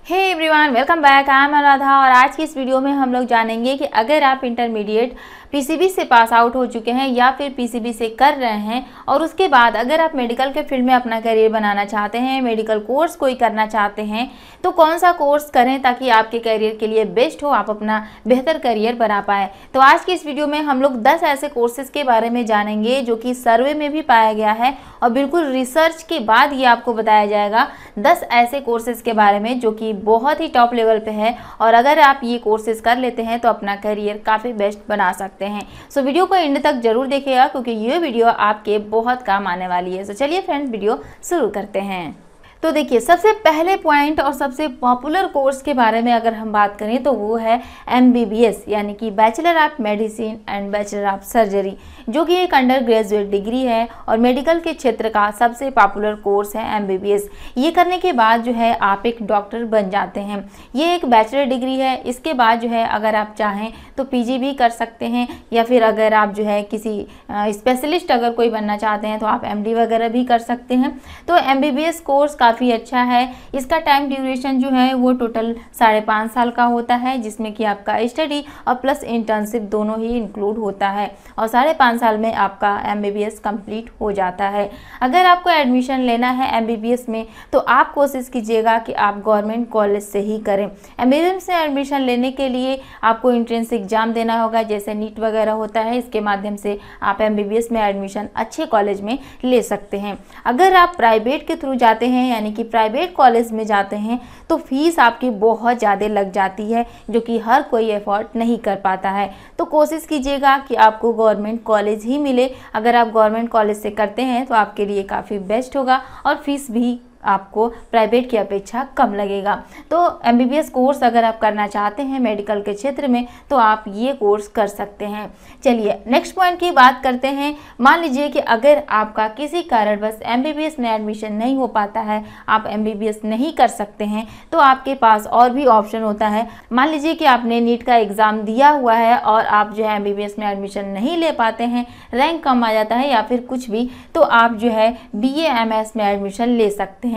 Hey everyone, welcome back. I am Anuradha और आज की इस वीडियो में हम लोग जानेंगे कि अगर आप इंटरमीडिएट पीसीबी से पास आउट हो चुके हैं या फिर पीसीबी से कर रहे हैं और उसके बाद अगर आप मेडिकल के फील्ड में अपना करियर बनाना चाहते हैं, मेडिकल कोर्स कोई करना चाहते हैं, तो कौन सा कोर्स करें ताकि आपके करियर के लिए बेस्ट हो, आप अपना बेहतर करियर बना पाएँ। तो आज की इस वीडियो में हम लोग 10 ऐसे कोर्सेज के बारे में जानेंगे जो कि सर्वे में भी पाया गया है और बिल्कुल रिसर्च के बाद ये आपको बताया जाएगा 10 ऐसे कोर्सेज के बारे में जो कि बहुत ही टॉप लेवल पे है और अगर आप ये कोर्सेज कर लेते हैं तो अपना करियर काफ़ी बेस्ट बना सकते हैं। सो वीडियो को एंड तक जरूर देखिएगा क्योंकि ये वीडियो आपके बहुत काम आने वाली है। सो चलिए फ्रेंड्स, वीडियो शुरू करते हैं। तो देखिए, सबसे पहले पॉइंट और सबसे पॉपुलर कोर्स के बारे में अगर हम बात करें तो वो है MBBS यानी कि bachelor of medicine and bachelor of surgery, जो कि एक अंडर ग्रेजुएट डिग्री है और मेडिकल के क्षेत्र का सबसे पॉपुलर कोर्स है MBBS। ये करने के बाद जो है आप एक डॉक्टर बन जाते हैं। ये एक बैचलर डिग्री है। इसके बाद जो है अगर आप चाहें तो PG भी कर सकते हैं या फिर अगर आप जो है किसी स्पेशलिस्ट अगर कोई बनना चाहते हैं तो आप MD वगैरह भी कर सकते हैं। तो MBBS कोर्स काफ़ी अच्छा है। इसका टाइम ड्यूरेशन जो है वो टोटल 5.5 साल का होता है, जिसमें कि आपका स्टडी और प्लस इंटर्नशिप दोनों ही इंक्लूड होता है और 5.5 साल में आपका MBBS कंप्लीट हो जाता है। अगर आपको एडमिशन लेना है MBBS में तो आप कोशिश कीजिएगा कि आप गवर्नमेंट कॉलेज से ही करें। MBBS में एडमिशन लेने के लिए आपको एंट्रेंस एग्जाम देना होगा, जैसे नीट वगैरह होता है। इसके माध्यम से आप MBBS में एडमिशन अच्छे कॉलेज में ले सकते हैं। अगर आप प्राइवेट के थ्रू जाते हैं यानी कि प्राइवेट कॉलेज में जाते हैं तो फीस आपकी बहुत ज़्यादा लग जाती है, जो कि हर कोई अफोर्ड नहीं कर पाता है। तो कोशिश कीजिएगा कि आपको गवर्नमेंट कॉलेज ही मिले। अगर आप गवर्नमेंट कॉलेज से करते हैं तो आपके लिए काफ़ी बेस्ट होगा और फीस भी आपको प्राइवेट की अपेक्षा कम लगेगा। तो MBBS कोर्स अगर आप करना चाहते हैं मेडिकल के क्षेत्र में तो आप ये कोर्स कर सकते हैं। चलिए नेक्स्ट पॉइंट की बात करते हैं। मान लीजिए कि अगर आपका किसी कारणवश MBBS में एडमिशन नहीं हो पाता है, आप MBBS नहीं कर सकते हैं, तो आपके पास और भी ऑप्शन होता है। मान लीजिए कि आपने नीट का एग्ज़ाम दिया हुआ है और आप जो है MBBS में एडमिशन नहीं ले पाते हैं, रैंक कम आ जाता है या फिर कुछ भी, तो आप जो है BA-MS में एडमिशन ले सकते हैं।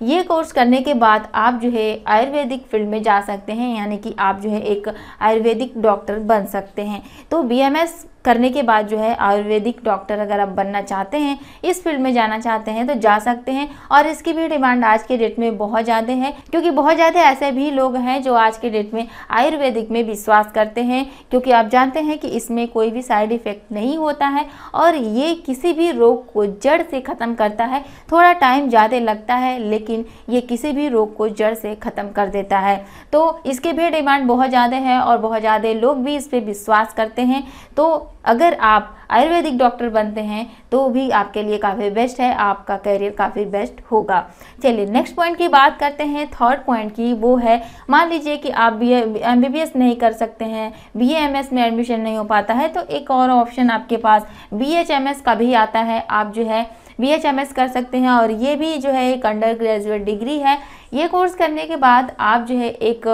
ये कोर्स करने के बाद आप जो है आयुर्वेदिक फील्ड में जा सकते हैं, यानी कि आप जो है एक आयुर्वेदिक डॉक्टर बन सकते हैं। तो BMS करने के बाद जो है आयुर्वेदिक डॉक्टर अगर आप बनना चाहते हैं, इस फील्ड में जाना चाहते हैं तो जा सकते हैं और इसकी भी डिमांड आज के डेट में बहुत ज़्यादा है, क्योंकि बहुत ज़्यादा ऐसे भी लोग हैं जो आज के डेट में आयुर्वेदिक में विश्वास करते हैं, क्योंकि आप जानते हैं कि इसमें कोई भी साइड इफ़ेक्ट नहीं होता है और ये किसी भी रोग को जड़ से ख़त्म करता है। थोड़ा टाइम ज़्यादा लगता है लेकिन ये किसी भी रोग को जड़ से ख़त्म कर देता है। तो इसकी भी डिमांड बहुत ज़्यादा है और बहुत ज़्यादा लोग भी इस पर विश्वास करते हैं। तो अगर आप आयुर्वेदिक डॉक्टर बनते हैं तो भी आपके लिए काफ़ी बेस्ट है, आपका करियर काफ़ी बेस्ट होगा। चलिए नेक्स्ट पॉइंट की बात करते हैं। थर्ड पॉइंट की वो है, मान लीजिए कि आप MBBS नहीं कर सकते हैं, BA-MS में एडमिशन नहीं हो पाता है, तो एक और ऑप्शन आपके पास BH-MS का भी आता है। आप जो है BH-MS कर सकते हैं और ये भी जो है एक अंडर ग्रेजुएट डिग्री है। ये कोर्स करने के बाद आप जो है एक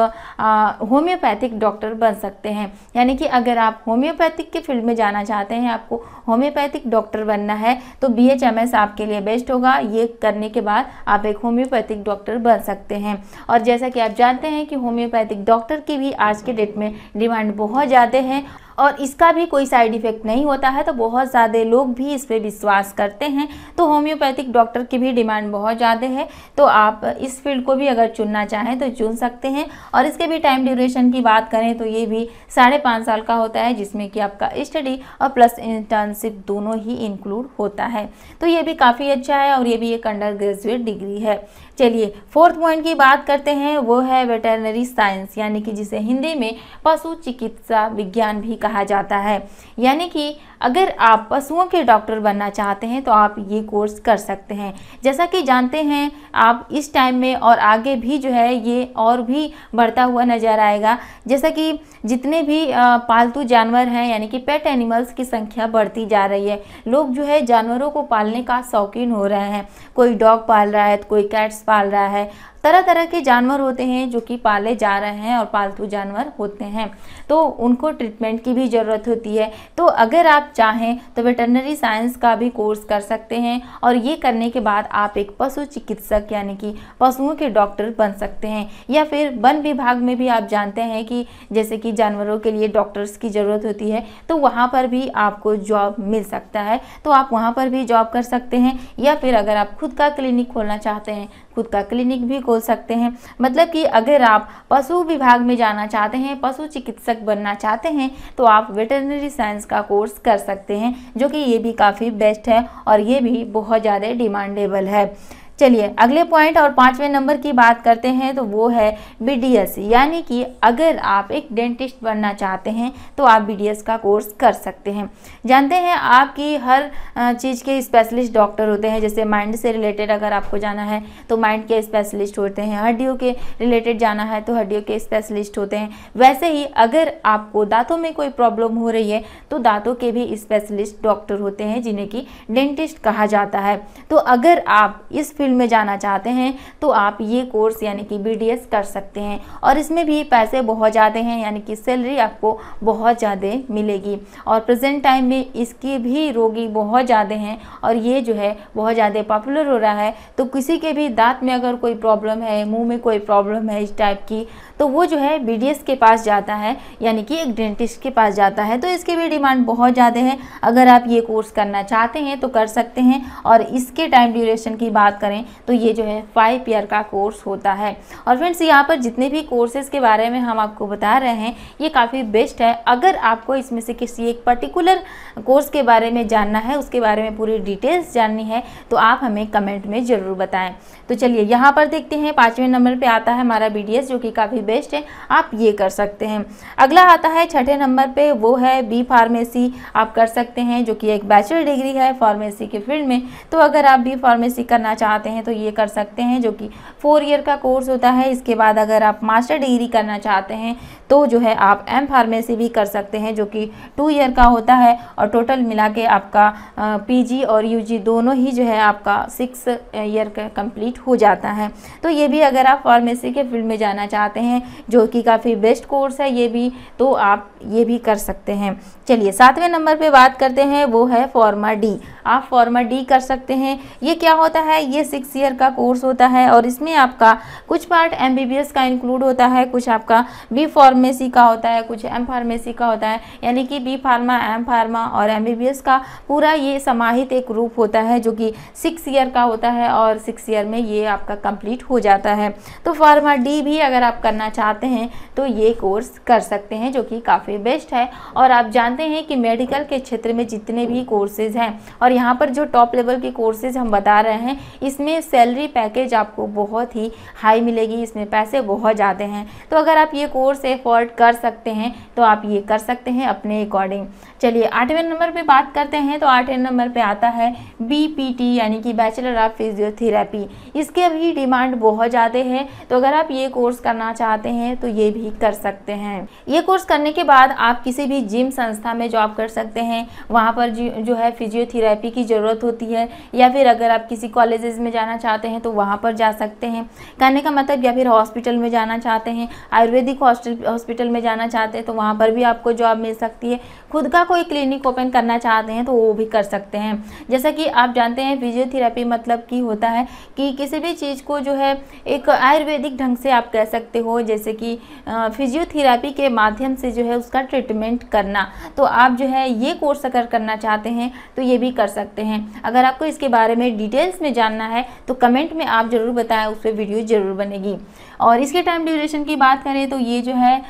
होम्योपैथिक डॉक्टर बन सकते हैं, यानी कि अगर आप होम्योपैथिक के फील्ड में जाना चाहते हैं, आपको होम्योपैथिक डॉक्टर बनना है, तो BH-MS आपके लिए बेस्ट होगा। ये करने के बाद आप एक होम्योपैथिक डॉक्टर बन सकते हैं और जैसा कि आप जानते हैं कि होम्योपैथिक डॉक्टर की भी आज के डेट में डिमांड बहुत ज़्यादा है और इसका भी कोई साइड इफ़ेक्ट नहीं होता है, तो बहुत ज़्यादा लोग भी इस पर विश्वास करते हैं। तो होम्योपैथिक डॉक्टर की भी डिमांड बहुत ज़्यादा है, तो आप इस फील्ड को भी अगर चुनना चाहें तो चुन सकते हैं। और इसके भी टाइम ड्यूरेशन की बात करें तो ये भी 5.5 साल का होता है, जिसमें कि आपका स्टडी और प्लस इंटर्नशिप दोनों ही इंक्लूड होता है। तो ये भी काफ़ी अच्छा है और ये भी एक अंडर ग्रेजुएट डिग्री है। चलिए फोर्थ पॉइंट की बात करते हैं, वो है वेटरनरी साइंस, यानी कि जिसे हिंदी में पशु चिकित्सा विज्ञान भी कहा जाता है। यानी कि अगर आप पशुओं के डॉक्टर बनना चाहते हैं तो आप ये कोर्स कर सकते हैं। जैसा कि जानते हैं आप इस टाइम में और आगे भी जो है ये और भी बढ़ता हुआ नज़र आएगा, जैसा कि जितने भी पालतू जानवर हैं यानी कि पेट एनिमल्स की संख्या बढ़ती जा रही है। लोग जो है जानवरों को पालने का शौकीन हो रहे हैं, कोई डॉग पाल रहा है तो कोई कैट्स पाल रहा है। तरह तरह के जानवर होते हैं जो कि पाले जा रहे हैं और पालतू जानवर होते हैं, तो उनको ट्रीटमेंट की भी ज़रूरत होती है। तो अगर आप चाहें तो वेटरनरी साइंस का भी कोर्स कर सकते हैं और ये करने के बाद आप एक पशु चिकित्सक यानी कि पशुओं के डॉक्टर बन सकते हैं। या फिर वन विभाग में भी आप जानते हैं कि जैसे कि जानवरों के लिए डॉक्टर्स की ज़रूरत होती है, तो वहाँ पर भी आपको जॉब मिल सकता है, तो आप वहाँ पर भी जॉब कर सकते हैं। या फिर अगर आप खुद का क्लिनिक खोलना चाहते हैं, खुद का क्लिनिक भी खोल सकते हैं। मतलब कि अगर आप पशु विभाग में जाना चाहते हैं, पशु चिकित्सक बनना चाहते हैं, तो आप वेटरनरी साइंस का कोर्स कर सकते हैं, जो कि ये भी काफ़ी बेस्ट है और ये भी बहुत ज़्यादा डिमांडेबल है। चलिए अगले पॉइंट और 5वें नंबर की बात करते हैं, तो वो है BDS, यानी कि अगर आप एक डेंटिस्ट बनना चाहते हैं तो आप BDS का कोर्स कर सकते हैं। जानते हैं आपकी हर चीज़ के स्पेशलिस्ट डॉक्टर होते हैं, जैसे माइंड से रिलेटेड अगर आपको जाना है तो माइंड के स्पेशलिस्ट होते हैं, हड्डियों के रिलेटेड जाना है तो हड्डियों के स्पेशलिस्ट होते हैं। वैसे ही अगर आपको दांतों में कोई प्रॉब्लम हो रही है तो दांतों के भी स्पेशलिस्ट डॉक्टर होते हैं, जिन्हें कि डेंटिस्ट कहा जाता है। तो अगर आप इस फील्ड में जाना चाहते हैं तो आप ये कोर्स यानी कि BDS कर सकते हैं और इसमें भी पैसे बहुत ज़्यादा हैं, यानी कि सैलरी आपको बहुत ज़्यादा मिलेगी। और प्रेजेंट टाइम में इसके भी रोगी बहुत ज़्यादा हैं और ये जो है बहुत ज़्यादा पॉपुलर हो रहा है। तो किसी के भी दांत में अगर कोई प्रॉब्लम है, मुंह में कोई प्रॉब्लम है इस टाइप की, तो वो जो है BDS के पास जाता है, यानी कि एक डेंटिस्ट के पास जाता है। तो इसकी भी डिमांड बहुत ज़्यादा है। अगर आप ये कोर्स करना चाहते हैं तो कर सकते हैं। और इसके टाइम ड्यूरेशन की बात करें तो ये जो है 5 ईयर का कोर्स होता है। और फ्रेंड्स यहाँ पर जितने भी कोर्सेज के बारे में हम आपको बता रहे हैं ये काफ़ी बेस्ट है। अगर आपको इसमें से किसी एक पर्टिकुलर कोर्स के बारे में जानना है, उसके बारे में पूरी डिटेल्स जाननी है, तो आप हमें कमेंट में ज़रूर बताएं। तो चलिए यहाँ पर देखते हैं 5वें नंबर पे आता है हमारा BDS, जो कि काफ़ी बेस्ट है, आप ये कर सकते हैं। अगला आता है 6ठे नंबर पे, वो है B फार्मेसी। आप कर सकते हैं, जो कि एक बैचलर डिग्री है फार्मेसी के फील्ड में। तो अगर आप B फार्मेसी करना चाहते हैं तो ये कर सकते हैं, जो कि 4 ईयर का कोर्स होता है। इसके बाद अगर आप मास्टर डिग्री करना चाहते हैं तो जो है आप M फार्मेसी भी कर सकते हैं, जो कि 2 ईयर का होता है। और टोटल मिला के आपका PG और UG दोनों ही जो है आपका 6 ईयर का कंप्लीट हो जाता है। तो ये भी अगर आप फार्मेसी के फील्ड में जाना चाहते हैं, जो कि काफ़ी बेस्ट कोर्स है ये भी, तो आप ये भी कर सकते हैं। चलिए 7वें नंबर पे बात करते हैं, वो है फॉर्मा D। आप फॉर्मा D कर सकते हैं। ये क्या होता है? ये 6 ईयर का कोर्स होता है और इसमें आपका कुछ पार्ट MBBS का इंक्लूड होता है, कुछ आपका B फार्मेसी का होता है, कुछ M फार्मेसी का होता है। यानी कि B फार्मा, M फार्मा और MBBS का पूरा ये समाहित एक रूप होता है, जो कि 6 ईयर का होता है और 6 ईयर में ये आपका कंप्लीट हो जाता है। तो फॉर्मा D भी अगर आप करना चाहते हैं तो ये कोर्स कर सकते हैं, जो कि काफ़ी बेस्ट है। और आप जानते हैं कि मेडिकल के क्षेत्र में जितने भी कोर्सेज हैं और यहाँ पर जो टॉप लेवल के कोर्सेज हम बता रहे हैं, इसमें सैलरी पैकेज आपको बहुत ही हाई मिलेगी, इसमें पैसे बहुत ज़्यादा हैं। तो अगर आप ये कोर्स एफोर्ड कर सकते हैं तो आप ये कर सकते हैं अपने अकॉर्डिंग। चलिए 8वें नंबर पे बात करते हैं, तो 8वें नंबर पे आता है BPT, यानी कि बैचलर ऑफ फिजियोथेरेपी। इसके भी डिमांड बहुत ज़्यादा है। तो अगर आप ये कोर्स करना चाहते हैं तो ये भी कर सकते हैं। ये कोर्स करने के बाद आप किसी भी जिम संस्था में जॉब कर सकते हैं, वहाँ पर जो है फिजियोथेरेपी की ज़रूरत होती है। या फिर अगर आप किसी कॉलेजेस में जाना चाहते हैं तो वहाँ पर जा सकते हैं, कहने का मतलब। या फिर हॉस्पिटल में जाना चाहते हैं, आयुर्वेदिक हॉस्पिटल में जाना चाहते हैं, तो वहाँ पर भी आपको जॉब मिल सकती है। खुद का कोई क्लिनिक ओपन करना चाहते हैं तो वो भी कर सकते हैं। जैसा कि आप जानते हैं फिजियोथेरेपी मतलब कि होता है कि किसी भी चीज़ को जो है एक आयुर्वेदिक ढंग से आप कह सकते हो, जैसे कि फिजियोथेरेपी के माध्यम से जो है उसका ट्रीटमेंट करना। तो आप जो है ये कोर्स अगर करना चाहते हैं तो ये भी कर सकते हैं। अगर आपको इसके बारे में डिटेल्स में जानना है तो कमेंट में आप ज़रूर बताएं, उस पर वीडियो ज़रूर बनेगी। और इसके टाइम ड्यूरेशन की बात करें तो ये जो है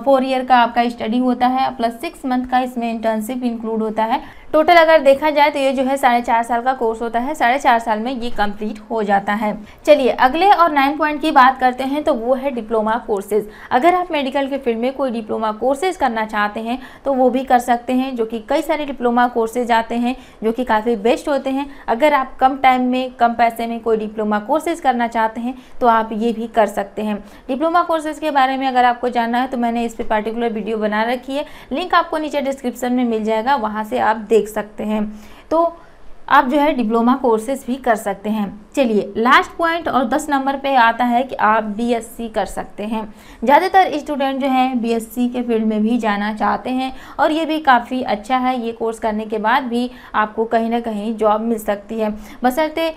4 ईयर का आपका स्टडी होता है, प्लस 6 मंथ का इसमें इंटर्नशिप इंक्लूड होता है। टोटल अगर देखा जाए तो ये जो है 4.5 साल का कोर्स होता है, 4.5 साल में ये कंप्लीट हो जाता है। चलिए अगले और 9 पॉइंट की बात करते हैं, तो वो है डिप्लोमा कोर्सेज। अगर आप मेडिकल के फील्ड में कोई डिप्लोमा कोर्सेज करना चाहते हैं तो वो भी कर सकते हैं, जो कि कई सारे डिप्लोमा कोर्सेज आते हैं जो कि काफ़ी बेस्ट होते हैं। अगर आप कम टाइम में कम पैसे में कोई डिप्लोमा कोर्सेज करना चाहते हैं तो आप ये भी कर सकते हैं। डिप्लोमा कोर्सेज के बारे में अगर आपको जानना है तो मैंने इस पर पर्टिकुलर वीडियो बना रखी है, लिंक आपको नीचे डिस्क्रिप्शन में मिल जाएगा, वहाँ से आप देख सकते हैं। तो आप जो है डिप्लोमा कोर्सेज भी कर सकते हैं। चलिए लास्ट पॉइंट और 10 नंबर पे आता है कि आप बीएससी कर सकते हैं। ज़्यादातर स्टूडेंट जो हैं बीएससी के फील्ड में भी जाना चाहते हैं और ये भी काफ़ी अच्छा है। ये कोर्स करने के बाद भी आपको कहीं ना कहीं जॉब मिल सकती है, बशर्ते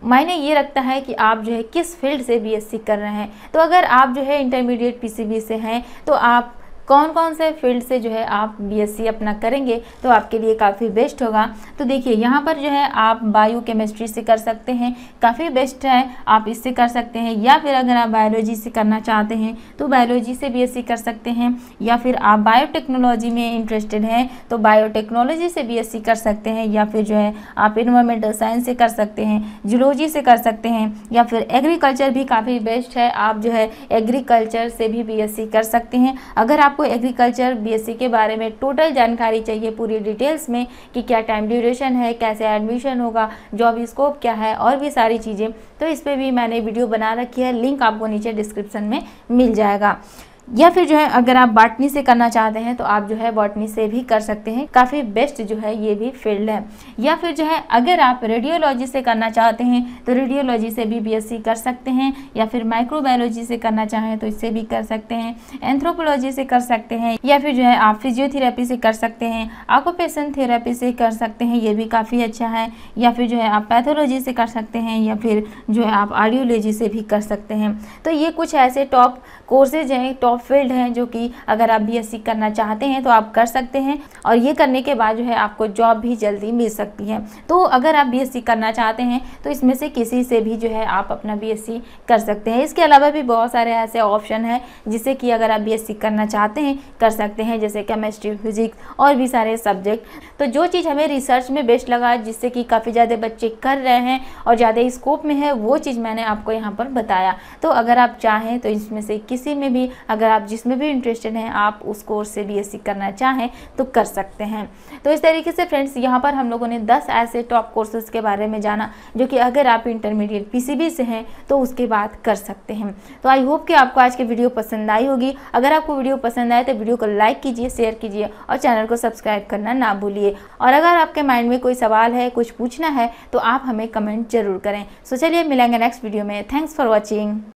मायने ये रखता है कि आप जो है किस फील्ड से बीएससी कर रहे हैं। तो अगर आप जो है इंटरमीडिएट पीसीबी से हैं तो आप कौन कौन से फील्ड से जो है आप बीएससी अपना करेंगे तो आपके लिए काफ़ी बेस्ट होगा। तो देखिए यहाँ पर जो है आप बायो केमिस्ट्री से कर सकते हैं, काफ़ी बेस्ट है, आप इससे कर सकते हैं। या फिर अगर आप बायोलॉजी से करना चाहते हैं तो बायोलॉजी से बीएससी कर सकते हैं। या फिर आप बायोटेक्नोलॉजी में इंटरेस्टेड हैं तो बायोटेक्नोलॉजी से बीएससी कर सकते हैं। या फिर जो है आप इन्वायरमेंटल साइंस से कर सकते हैं, जूलॉजी से कर सकते हैं। या फिर एग्रीकल्चर भी काफ़ी बेस्ट है, आप जो है एग्रीकल्चर से भी बीएससी कर सकते हैं। अगर आपको एग्रीकल्चर बीएससी के बारे में टोटल जानकारी चाहिए पूरी डिटेल्स में कि क्या टाइम ड्यूरेशन है, कैसे एडमिशन होगा, जॉब स्कोप क्या है और भी सारी चीज़ें, तो इस पर भी मैंने वीडियो बना रखी है, लिंक आपको नीचे डिस्क्रिप्शन में मिल जाएगा। या फिर जो है अगर आप बॉटनी से करना चाहते हैं तो आप जो है बॉटनी से भी कर सकते हैं, काफ़ी बेस्ट जो है ये भी फील्ड है। या फिर जो है अगर आप रेडियोलॉजी से करना चाहते हैं तो रेडियोलॉजी से भी बीएससी कर सकते हैं। या फिर माइक्रोबायोलॉजी से करना चाहें तो इससे भी कर सकते हैं, एंथ्रोपोलॉजी से कर सकते हैं। या फिर जो है आप फिजियोथेरेपी से कर सकते हैं, ऑक्यूपेशन थेरेपी से कर सकते हैं, ये भी काफ़ी अच्छा है। या फिर जो है आप पैथोलॉजी से कर सकते हैं। या फिर जो है आप ऑडियोलॉजी से भी कर सकते हैं। तो ये कुछ ऐसे टॉप कोर्सेज हैं, टॉप फील्ड हैं जो कि अगर आप बीएससी करना चाहते हैं तो आप कर सकते हैं और ये करने के बाद जो है आपको जॉब भी जल्दी मिल सकती है। तो अगर आप बीएससी करना चाहते हैं तो इसमें से किसी से भी जो है आप अपना बीएससी कर सकते हैं। इसके अलावा भी बहुत सारे ऐसे ऑप्शन हैं जिससे कि अगर आप बीएससी करना चाहते हैं कर सकते हैं, जैसे केमिस्ट्री, फिजिक्स और भी सारे सब्जेक्ट। तो जो चीज़ हमें रिसर्च में बेस्ट लगा, जिससे कि काफ़ी ज़्यादा बच्चे कर रहे हैं और ज़्यादा स्कोप में है, वो चीज़ मैंने आपको यहाँ पर बताया। तो अगर आप चाहें तो इसमें से किसी में भी, अगर आप जिसमें भी इंटरेस्टेड हैं, आप उस कोर्स से बीएससी करना चाहें तो कर सकते हैं। तो इस तरीके से फ्रेंड्स यहाँ पर हम लोगों ने 10 ऐसे टॉप कोर्सेज के बारे में जाना जो कि अगर आप इंटरमीडिएट पीसीबी से हैं तो उसके बाद कर सकते हैं। तो आई होप कि आपको आज की वीडियो पसंद आई होगी। अगर आपको वीडियो पसंद आए तो वीडियो को लाइक कीजिए, शेयर कीजिए और चैनल को सब्सक्राइब करना ना भूलिए। और अगर आपके माइंड में कोई सवाल है, कुछ पूछना है तो आप हमें कमेंट जरूर करें। सो चलिए मिलेंगे नेक्स्ट वीडियो में। Thanks for watching.